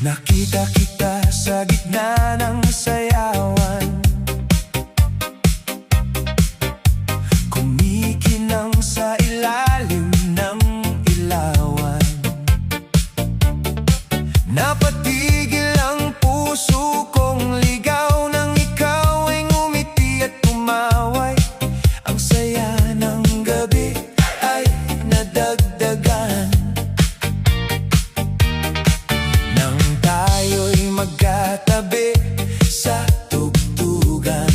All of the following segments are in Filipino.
Nakita kita sa gitna ng sayawan, kumikinang sa ilalim ng ilawan. Napatigil ang puso kong ligaw nang ikaw ay ngumiti at tumaway. Ang saya ng gabi ay nadagdagan nang tayo'y magkatabi sa tugtugan.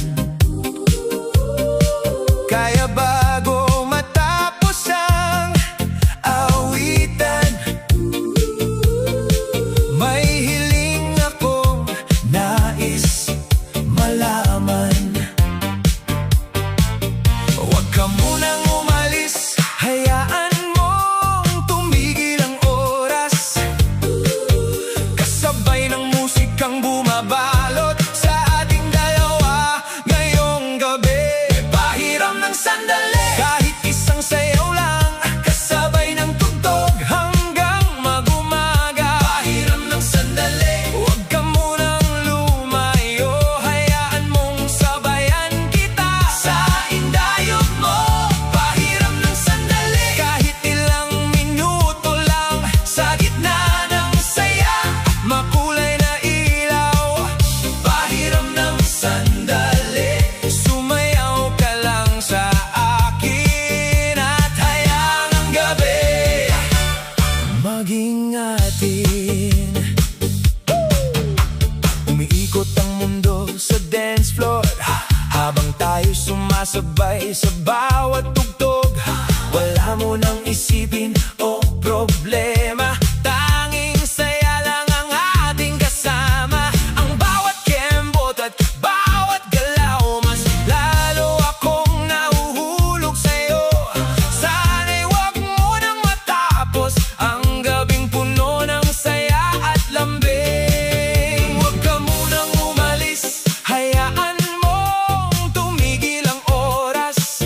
Kaya bago matapos ang awitan, may hiling akong nais malaman. Huwag ka munang umalis, hayaan mong tumigil ang oras. Kasabay ng musikang bumabalot sa ating dalawa ngayong gabi. Pahiram ng sandali, kahit isang sayaw lang, kasabay ng tugtog hanggang mag-umaga. Pahiram ng sandali, huwag ka munang lumayo, hayaan mong sabayan kita sa indayog mo. Pahiram ng sandali, kahit ilang minuto lang, sa gitna ng saya at makulay na ilaw. Pahiram ng sandali, sumayaw ka lang sa akin at hayaan ang gabi maging atin. Umiikot ang mundo sa dance floor habang tayo sumasabay sa bawat tugtog. Wala mo nang isipin o problema, tanging saya lang ang ating kasama. Ang bawat kembot at bawat galaw, mas lalo akong nahuhulog sa'yo. Sana'y wag mo nang matapos ang gabing puno ng saya at lambing. Huwag ka munang umalis, hayaan mong tumigil ang oras.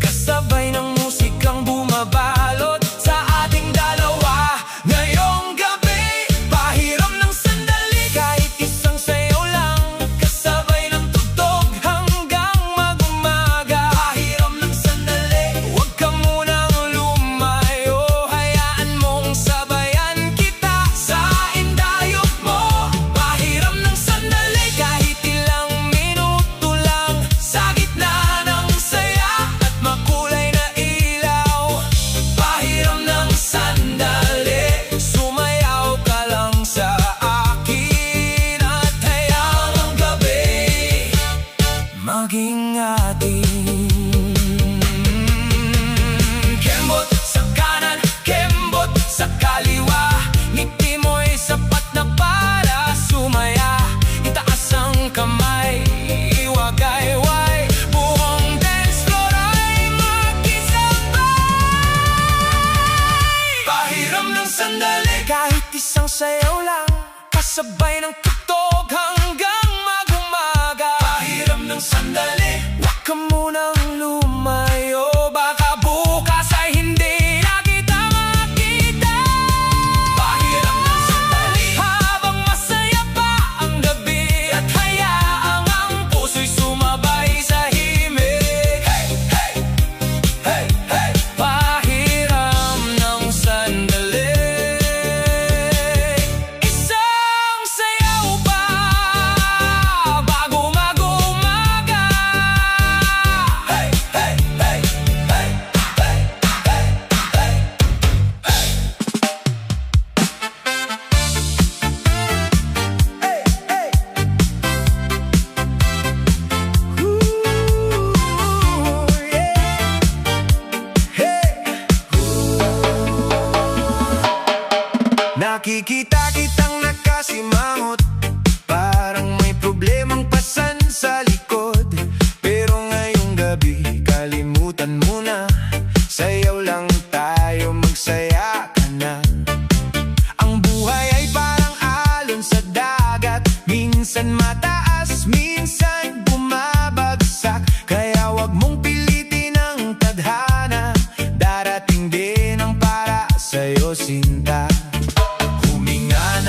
Kasabay ng musikang bumabalot sa ating dalawa ngayong gabi. Pahiram ng sandali, kahit isang sayaw lang, kasabay ng tugtog hanggang mag-umaga. Pahiram ng sandali, huwag ka munang lumayo, hayaan mong sabayan kita sa indayog mo. Pahiram ng sandali, kahit ilang minuto lang, sa gitna ng saya at makulay na ilaw. Pahiram ng sandali, sumayaw ka lang sa akin at hayaan ang gabi maging atin. Kembot sa kanan, kembot sa kaliwa, ngiti mo'y sapat na para sumaya. Itaas ang kamay, iwagayway, buong dance floor ay magkisabay. Pahiram ng sandali, kahit isang sayaw lang, kasabay ng tugtog hanggang mag-umaga. Pahiram ng sandali, huwag ka munang lumayo, baka bukas ay hindi na kita makita. Pahiram ng sandali, habang masaya pa ang gabi, at hayaang ang puso'y sumabay sa himig. Hey, hey, hey, hey. Pahiram ng sandali, isang sayaw pa bago mag-umaga. Hey, hey, hey, hey, hey, hey, hey, hey, hey. Ooh, yeah. Hey. Nakikita kitang nakasimangot, parang may problemang pasan sa likod. Pero ngayong gabi, kalimutan mo na, sayaw lang tayo, magsaya ka na. Ang buhay ay parang alon sa dagat, minsan mataas, minsan bumabagsak. Kaya wag mong pilitin ang tadhana, darating din ang para sa'yo, sinta. Huminga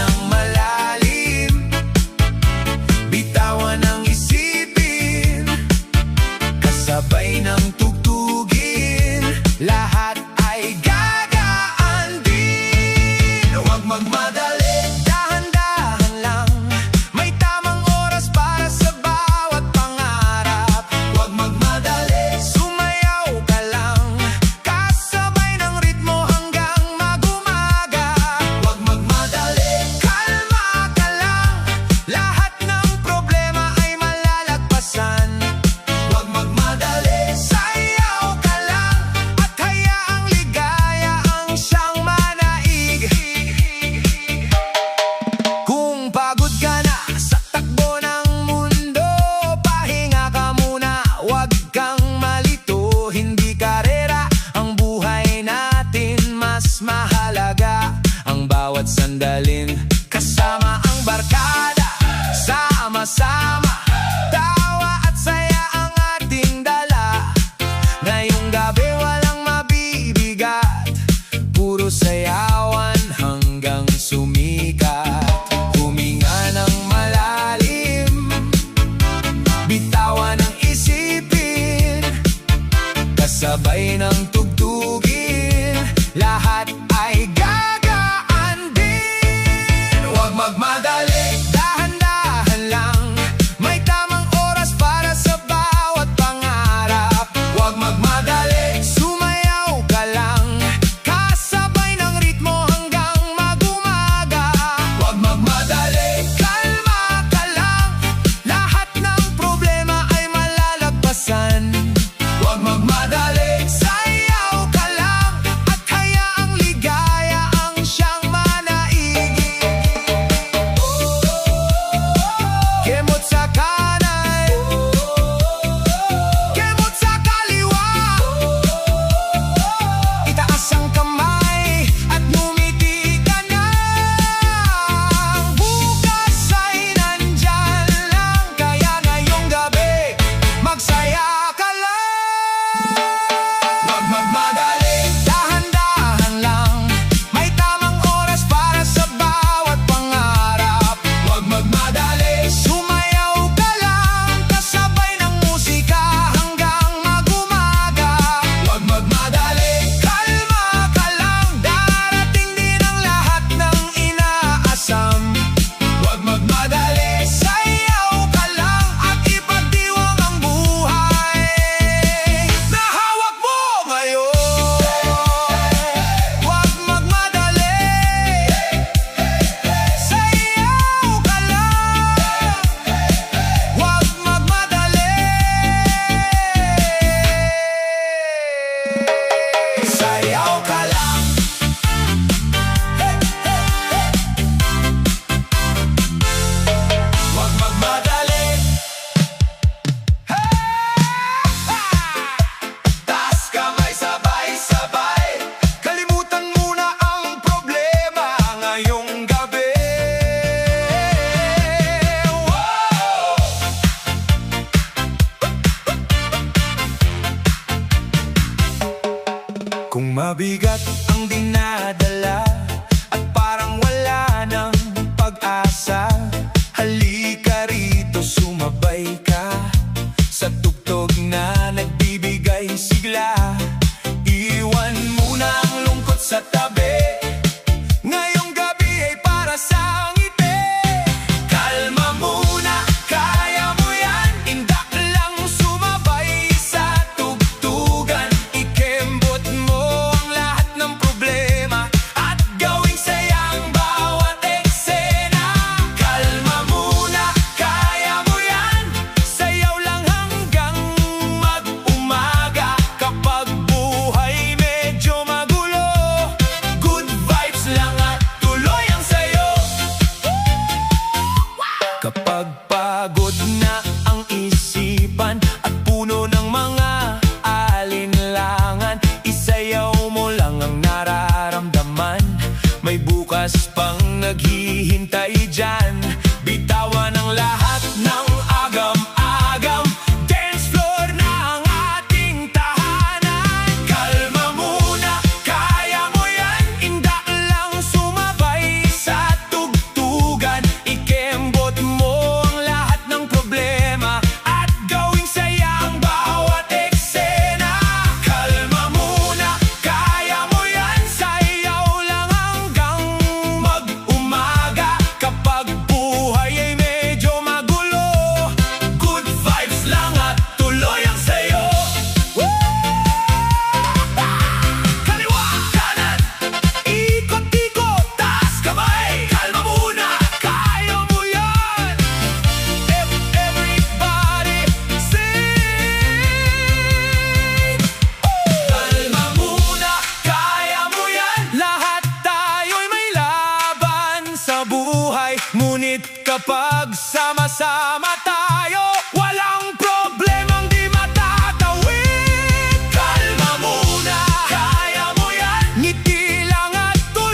mahalaga ang bawat sandaling kasama ang barkada. Sama-sama, tawa at saya ang ating dala. Ngayong gabi walang mabibigat, puro sayawan hanggang sumikat. Huminga ng malalim, bitawan ang isipin, kasabay ng tugtugin, lahat ay gagaan din. Huwag magmadali, dahan-dahan lang, may tamang oras para sa bawat pangarap. Huwag magmadali, sumayaw ka lang, kasabay ng ritmo hanggang mag-umaga. Huwag magmadali, kalma ka lang, lahat ng problema ay malalagpasan. Huwag magmadali, sayaw ka lang, at hayaang ligaya ang siyang manaigi. Kemot sa kanan, kemot sa kaliwa, itaas ang kamay at ngumiti ka na. Bukas ay nandyan lang, kaya ngayong gabi magsaya ka lang. Huwag magmadali, dahan-dahan lang, may tamang oras para sa bawat pangarap. Huwag magmadali, sumayaw ka lang, kasabay ng musika hanggang mag-umaga. Huwag magmadali, kalma ka lang, darating din ang lahat ng inaasam. Huwag magmadali, sayaw ka lang, at ipagdiwang ang buhay na hawak mo ngayon. Huwag magmadali, sayaw ka lang, huwag magmadali, sayaw ka lang. Huwag magmadali, taas kamay sabay-sabay, kalimutan muna ang problema ngayong gabi. Wow! Kung mabigat ang dinadala at parang wala ng pag-asa, halika rito, sumabay ka sa tugtog na nagbibigay sigla. Iwan muna ang lungkot sa tabi, ngayong gabi ay para sa ngiti. Kalma muna, kaya mo yan, indak lang sumabay sa tugtugan. Ikembot mo ang lahat ng problema at gawing saya ang bawat eksena. Kalma muna, kaya mo yan, sayaw lang hanggang mag-umaga. Kapag buhay medyo magulo, good vibes lang at tuloy ang sayo. Kapag pagod na ang isipan at puno ng mga alinlangan, isayaw mo lang ang nararamdaman. May bukas pang naghihintay dyan, bitawan ang lahat ng agam-agam. Dance floor na ang ating tahanan. Kalma muna, kaya mo yan, indak lang sumabay sa tugtugan. Ikembot mo ang lahat ng problema at gawing saya ang bawat eksena. Kalma muna, kaya mo yan, sayaw lang hanggang mag-umaga. Kapag buhay ay medyo magulo, good vibes lang at tuloy ang sayo. Kaliwa, kanan, ikot-ikot, taas kamay. Kalma muna, kaya mo yan. Everybody sing. Kalma muna, kaya mo yan, lahat tayo'y may laban sa buhay. Ngunit kapag sama-sama tayo, walang problemang di matatawid. Kalma muna, kaya mo yan, ngiti lang at tuloy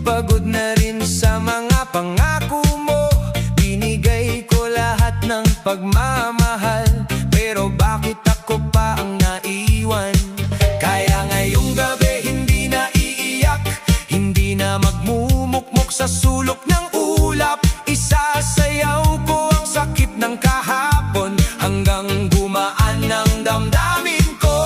Pagod na rin sa mga pangako mo. Binigay ko lahat ng pagmamahal, pero bakit ako pa ang naiwan? Kaya ngayong gabi hindi na iiyak, hindi na magmumukmok sa sulok ng ulap. Isasayaw ko ang sakit ng kahapon hanggang gumaan ng damdamin ko.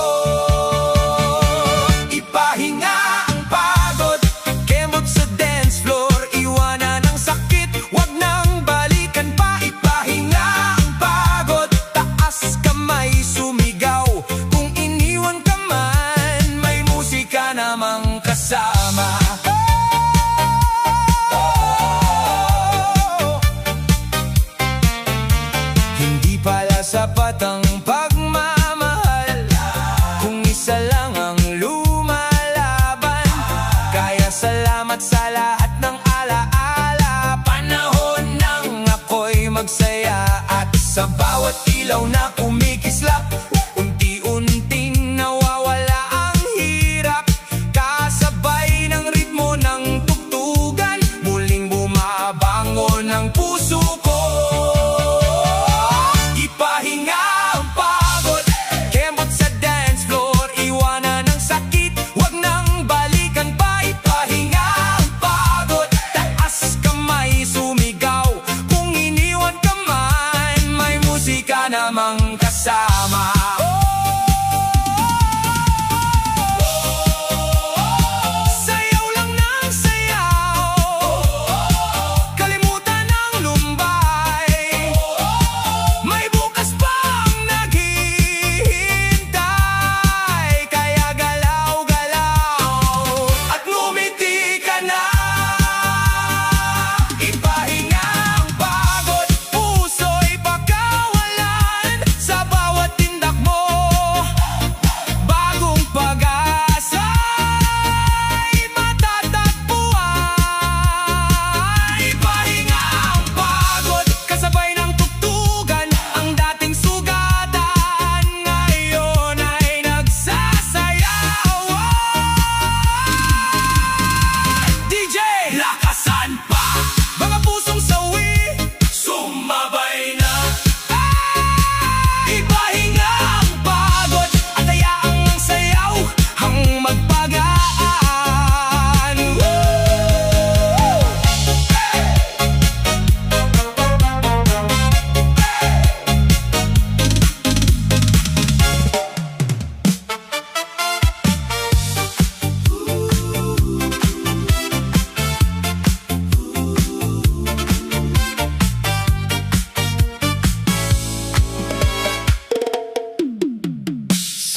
Ipahinga ang pagod, kemot sa dance floor, iwanan ang sakit, wag nang balikan pa. Ipahinga ang pagod, taas kamay, sumigaw. Kung iniwan ka man, may musika namang kasama. Hindi pala sapat ang pagmamahal kung isa lang ang lumalaban. Kaya salamat sa lahat ng alaala, panahon nang ako'y magsaya. At sa bawat ilaw na kumikislap, unti-unting nawawala ang hirap. Kasabay ng ritmo ng tugtugan, muling bumabangon ang puso ko. Ipahinga ang pagod, kemot sa dance floor, iwanan ang sakit, wag nang balikan pa. Ipahinga ang pagod, taas kamay, sumigaw. Kung iniwan ka man, may musika namang kasama. Sayaw lang ng sayaw, kalimutan ang lumbay. May bukas pa ang naghihintay, kaya galaw-galaw at ngumiti ka na. Ipahinga ang pagod, puso'y pagkawalan. Sa bawat tindak mo, bagong pag-asa'y matatagpuan. Ipahinga ang pagod, kasabay ng tugtugan, ang dating sugatan ngayon ay nagsasayawan. DJ, lakasan pa, mga pusong sawi, sumabay na. Ipahinga ang pagod at hayaang sayaw ang magpagaan.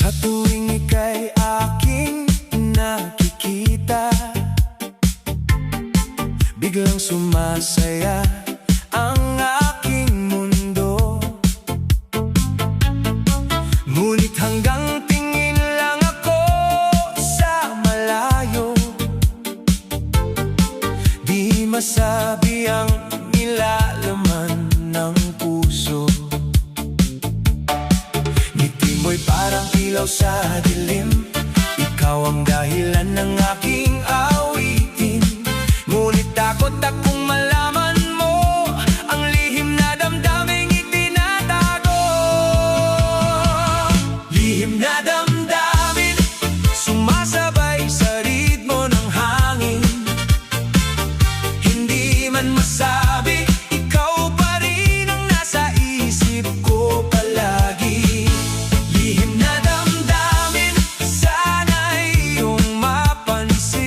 Sa tuwing ika'y aking nakikita, biglang sumasaya ang aking mundo. Ngunit hanggang tingin lang ako sa malayo, di masabi ang nilalaman ng puso. Ngiti mo'y parang ilaw sa dilim, ikaw ang dahilan ng aking awitin. Ngunit takot akong malaman mo ang lihim na damdaming itinatago. Lihim na damdamin, sumasabay sa ritmo ng hangin. Hindi man masabi, ikaw pa rin ang nasa isip ko palagi. Lihim na damdamin, sana iyong mapansin.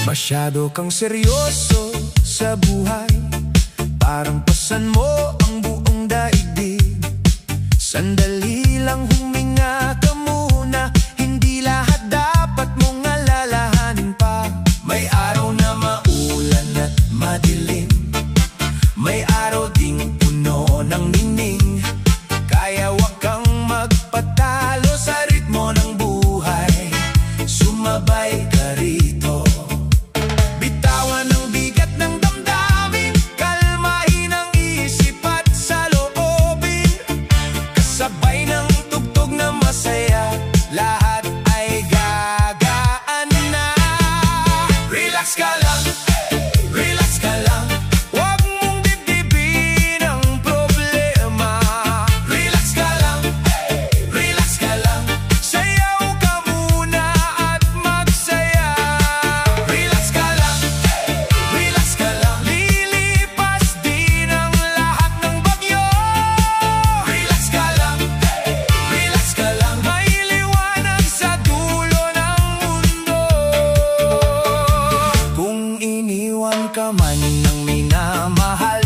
Masyado kang seryoso sa buhay, parang pasan mo ang buong daigdig. Sandali lang huminga ka muna, hindi lahat dapat mong alalahanin pa. May araw na maulan at madilim, may araw ding puno ng ningning. Kaya wag kang magpatalo sa ritmo ng buhay, sumabay ka rito. Bitawan ang bigat ng damdamin, kalmahin ang isip at saloobin. Kasabay ng tugtog na masaya, lahat ay gagaan na. Relax ka lang, relax ka lang, wag mong dibdibin ang problema. Relax ka lang, relax ka lang, sayaw ka muna at magsaya. Relax ka lang, lilipas din ang lahat ng bagyo. Relax ka lang, may liwanag sa dulo ng mundo. Kung iniwan ka man ng minamahal,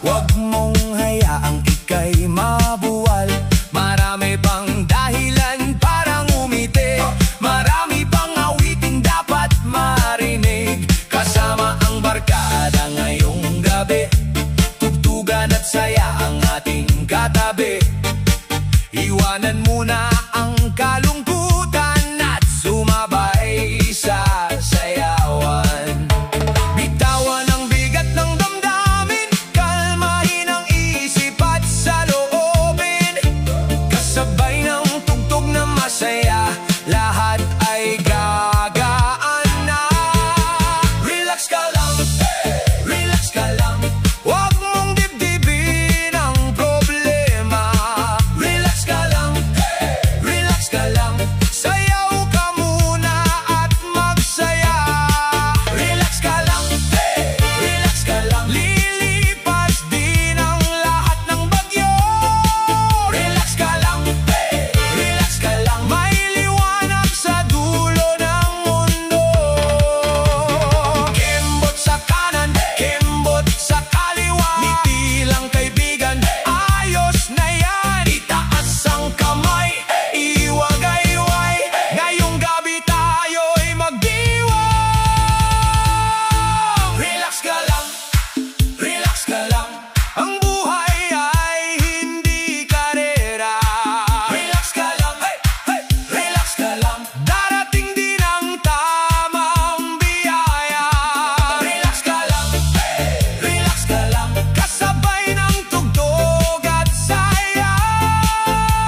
wag mong hayaang ika'y mabuwal. Marami pang dahilan para ngumiti, marami pang awiting dapat marinig. Kasama ang barkada ngayong gabi, tugtugan at saya ang ating katabi. Iwanan muna ang kalungkutan at sumabay sa sayawan. Bitawan ang bigat ng damdamin, kalmahin ang isip at saloobin. Kasabay ng tugtog na masaya, lahat ay gagaan na. Relax ka lang, wag mong dibdibin ang problema. Relax ka lang, sayaw ka muna at magsaya. Relax ka lang, lilipas din ang lahat ng bagyo. Relax ka lang, may liwanag sa dulo ng mundo. Kembot sa kanan, kembot sa kaliwa, ngiti lang kaibigan, ayos na yan. Itaas ang kamay, iwagayway, ngayong gabi tayo'y magdiwang. Relax ka lang, ang buhay ay hindi karera. Relax ka lang, darating din ang tamang biyaya. Relax ka lang, kasabay ng tugtog at saya.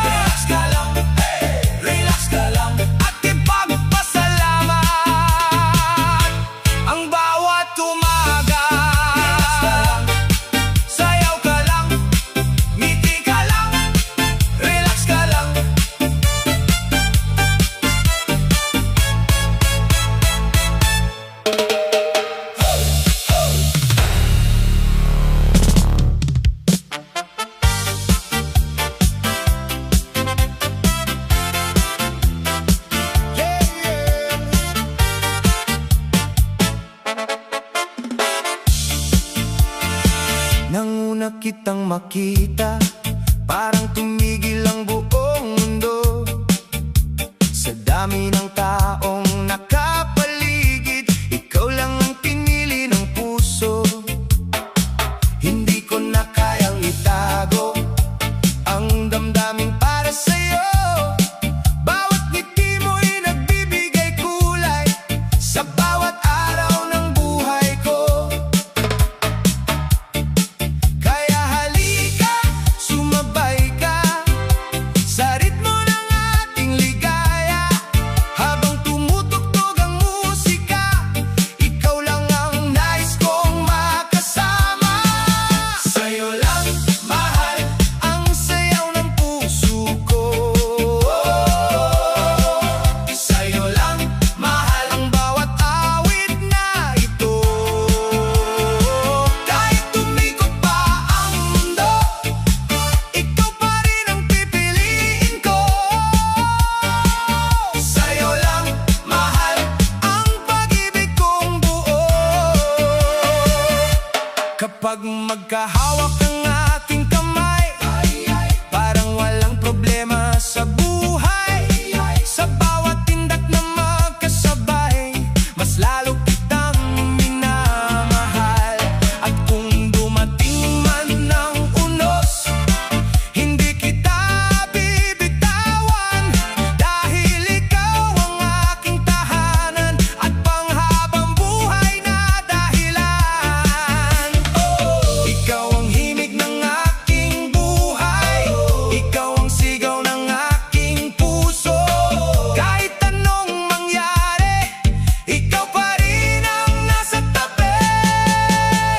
Relax ka lang, at ipagpasalamat ang bawat umaga. Sayaw ka lang, ngiti ka lang, relax ka lang. Nang una kitang makita, parang tumigil ang buong mundo. Sa dami ng taong nakapaligid, ikaw lang ang pinili ng puso. Hindi ko na kayang itago ang damdamin para sa'yo. Bawat ngiti mo'y nagbibigay kulay sa bawat araw ng buhay ko. Kaya halika, sumabay ka, Kapag magkahawak ang ating kamay, parang walang problema sa buhay. Sa bawat tindak na magkasabay, mas lalo kitang minamahal. At kung dumating man ng unos, hindi kita bibitawan. Dahil ikaw ang aking tahanan at panghabang buhay na dahilan. Ikaw ang himig ng aking buhay, ikaw ang sigaw ng aking puso. Kahit anong mangyari, ikaw pa rin ang nasa tabi.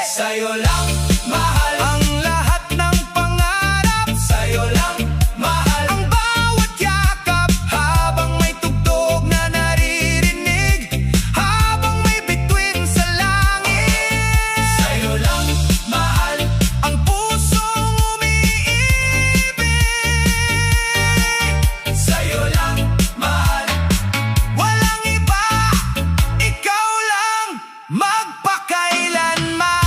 Sa'yo lang, mahal, ang lahat ng pangarap. Sa'yo lang, mahal, ang bawat yakap. Habang may tugtog na naririnig, habang may bituin sa langit. Sa'yo lang, mahal, ang pusong umiibig. Sa'yo lang, mahal, walang iba, ikaw lang magpakailanman.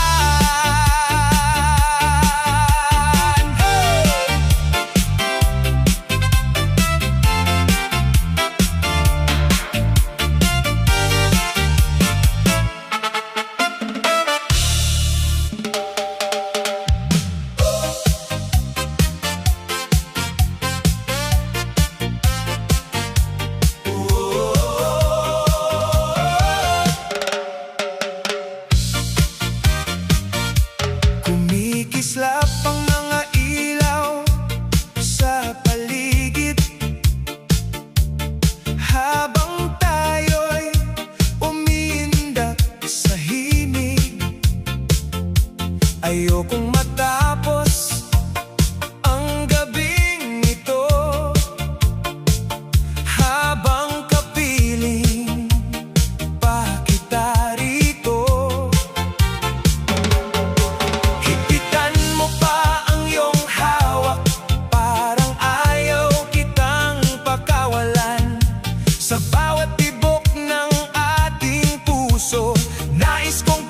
Kumikislap ang mga ilaw sa paligid, habang tayo'y umiindak sa himig. Ayokong matapos ang gabing ito habang kapiling pa kita rito. Hipitan mo pa ang iyong hawak, parang ayaw kitang pakawalan. Sa bawat tibok ng ating puso, nais kong